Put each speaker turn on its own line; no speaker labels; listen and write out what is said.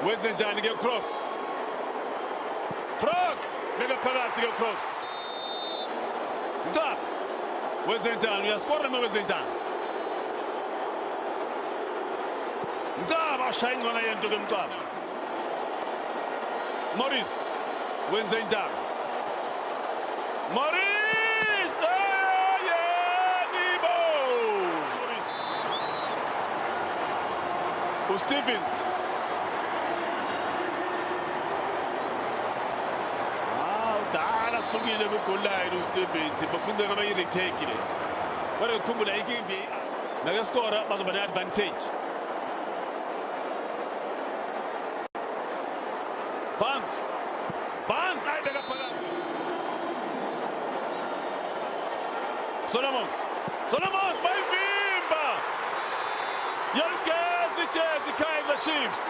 wenze njani ke cross beka phakathi ke cross Ncaba wenze njani uyaskora noma wenze njani Ncaba ashaya ingcona yento ke Ncaba Morris wenze njani Morris Stevens udala sukile ku-goal line uStevens bafuze kama i-retake le kodwa ukukhumbula ikivi nakeskora bazoba ne-advantage Barnes ayibeka phakathi Solomons bayivimba Yalgezi Kaizer Chiefs